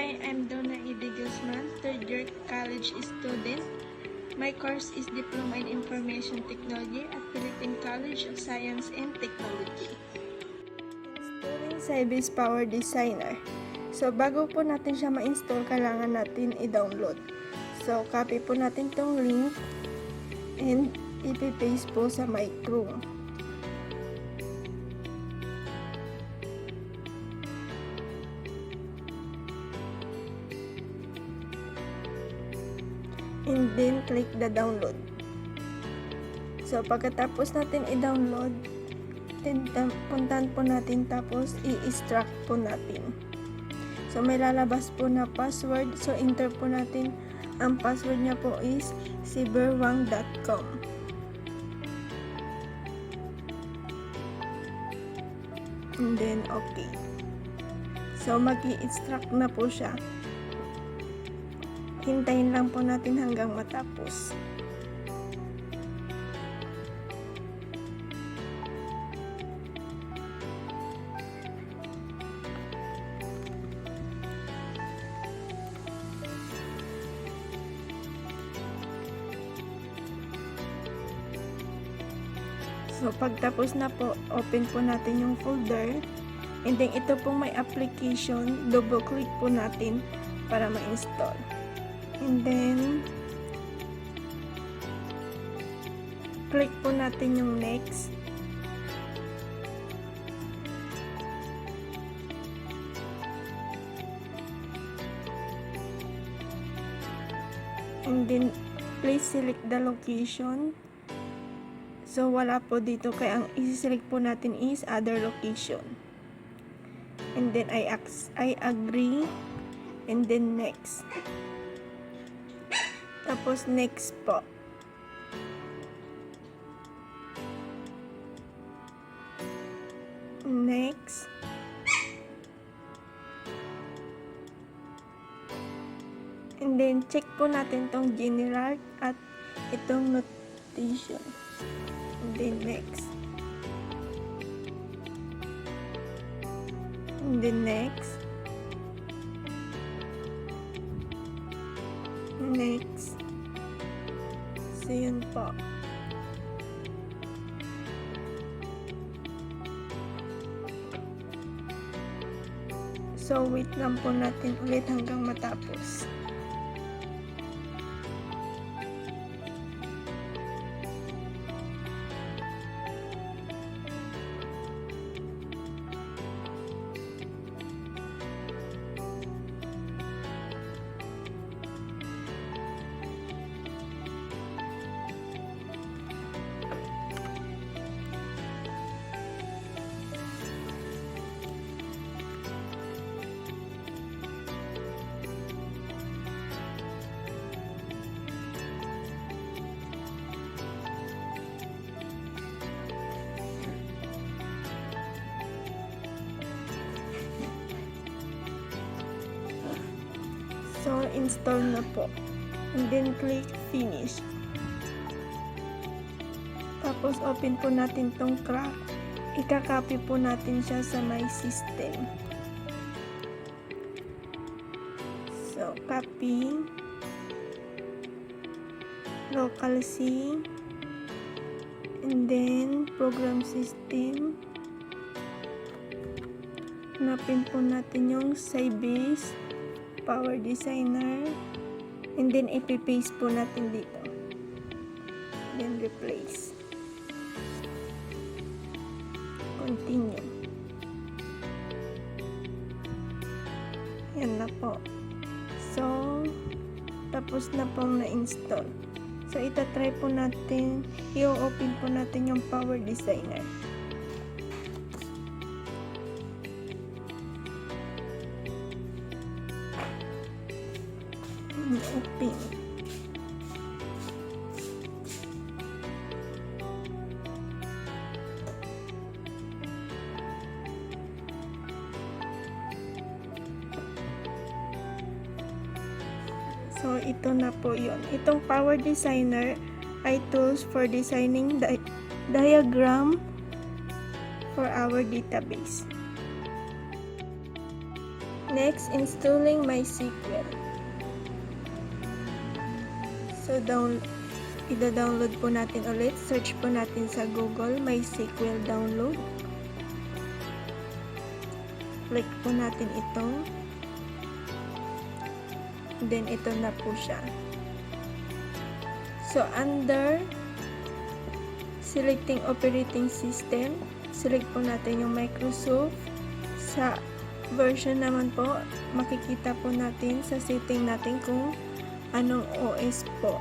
Hi, I'm Donna Ede Guzman, third year college student. My course is Diploma in Information Technology at Philippine College of Science and Technology. Installing Sybase Power Designer. So, bago po natin siya ma-install, kailangan natin i-download. So, copy po natin tong link and ipi-paste po sa my Chrome. And then click the download. So pagkatapos natin i-download, puntahan po natin tapos i-extract po natin. So may lalabas po na password. So enter po natin. Ang password niya po is cyberwang.com. And then okay. So mag-i-extract na po siya. Hintayin lang po natin hanggang matapos. So, pagtapos na po, open po natin yung folder. And then, ito pong may application. Double click po natin para ma-install. And then, click po natin yung next. And then, please select the location. So, wala po dito. Kaya ang isi-select po natin is other location. And then, I agree. And then, next. Tapos, next po. Next. And then, check po natin tong general at itong notation. And then, next. And then, next. Next. So, yun po. So, wait lang po natin ulit hanggang matapos. So, install na po. And then, click finish. Tapos, open po natin tong crack. Ika-copy po natin siya sa my system. So, copy. Local C. And then, program system. Hanapin po natin yung Sybase Power Designer, and then ipi-paste po natin dito, then replace, continue. Yan na po. So, tapos na pong na-install. So, itatry po natin, i-open po natin yung Power Designer. Open. So, ito na po yun. Itong Power Designer ay tools for designing diagram for our database. Next, installing MySQL. So, ida-download po natin ulit. Search po natin sa Google, MySQL download. Click po natin ito. Then, ito na po siya. So, under selecting operating system, select po natin yung Microsoft. Sa version naman po, makikita po natin sa setting natin kung anong OS po.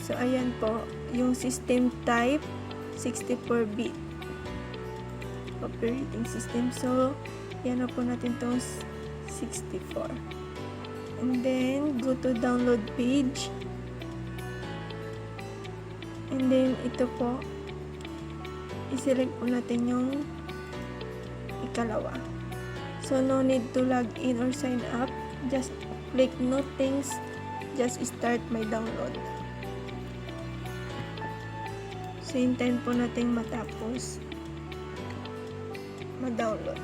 So, ayan po, yung system type, 64-bit operating system. So, yan na po natin itong 64. And then, go to download page. And then, ito po, i-select po natin yung ikalawa. So, no need to log in or sign up. Just click no thanks. Just start my download. So, hintayin po natin matapos ma-download.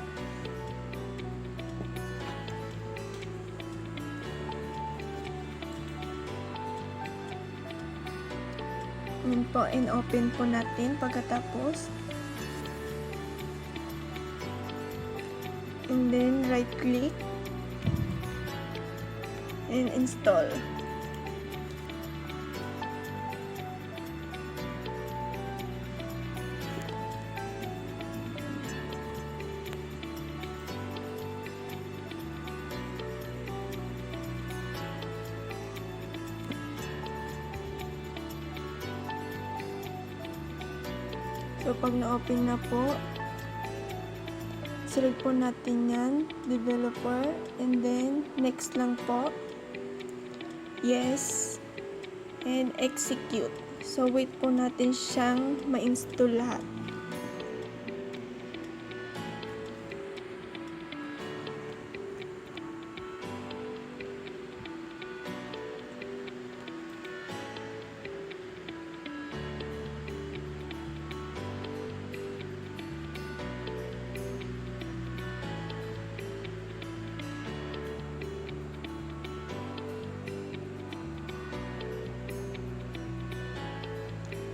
Yun po, in-open po natin pagkatapos. And then, right-click. And install. So, pag na-open na po, select po natin yan, developer, and then, next lang po, yes, and execute. So, wait po natin siyang ma-install lahat.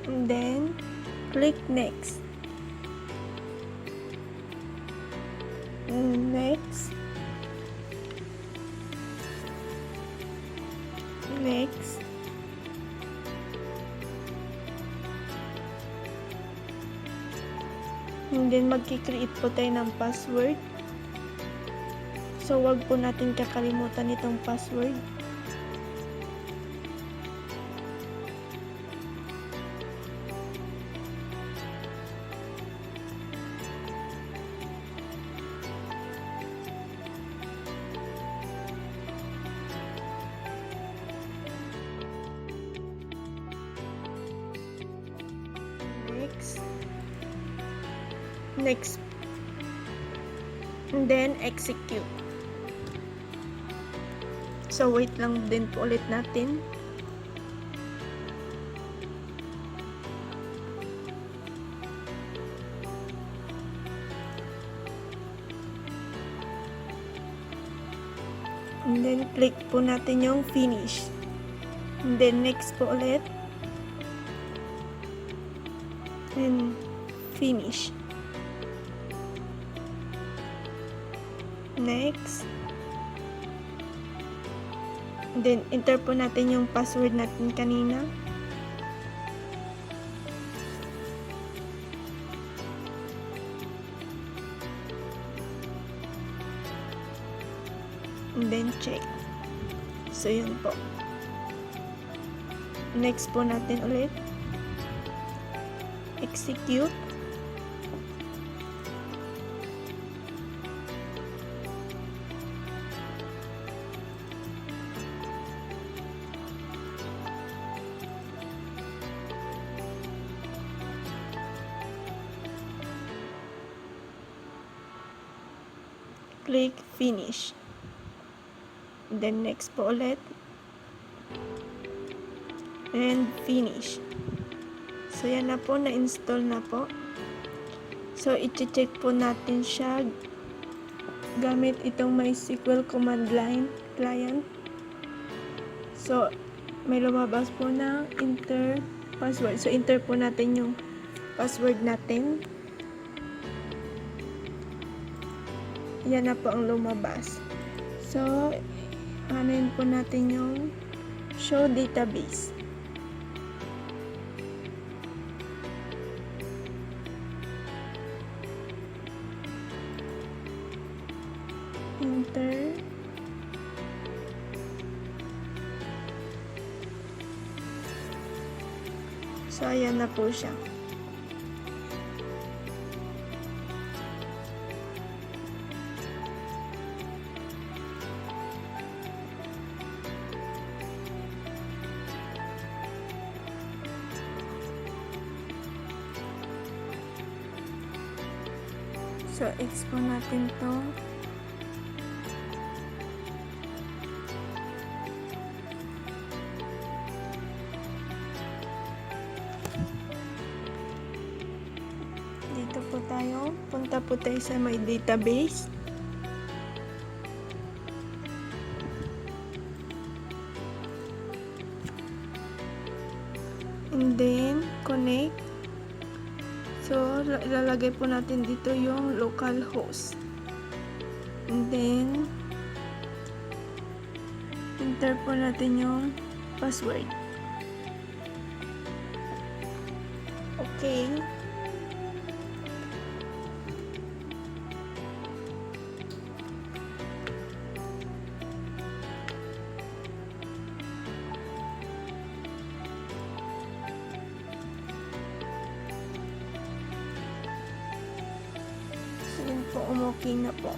And then, click next. Next. Next. And then, magki-create po tayo ng password. So, wag po natin kakalimutan itong password. Next, and then execute. So, wait lang din po ulit natin. And then, click po natin yung finish. And then, next po ulit. And finish. Next. Then, enter po natin yung password natin kanina. And then, check. So, yun po. Next po natin ulit. Execute. Click finish. Then next po ulit. And finish. So yan na po, na-install na po. So i-check po natin siya gamit itong MySQL command line client. So, may lumabas po na enter password. So, enter po natin yung password natin. Yan na po ang lumabas. So, anuin po natin yung show database. Enter. So, ayan na po siya. So, export natin to. Dito po tayo. Punta po tayo sa my database. And then, connect. So, lalagay po natin dito yung local host. And then, enter po natin yung password. Okay. Yun po, umokay na po.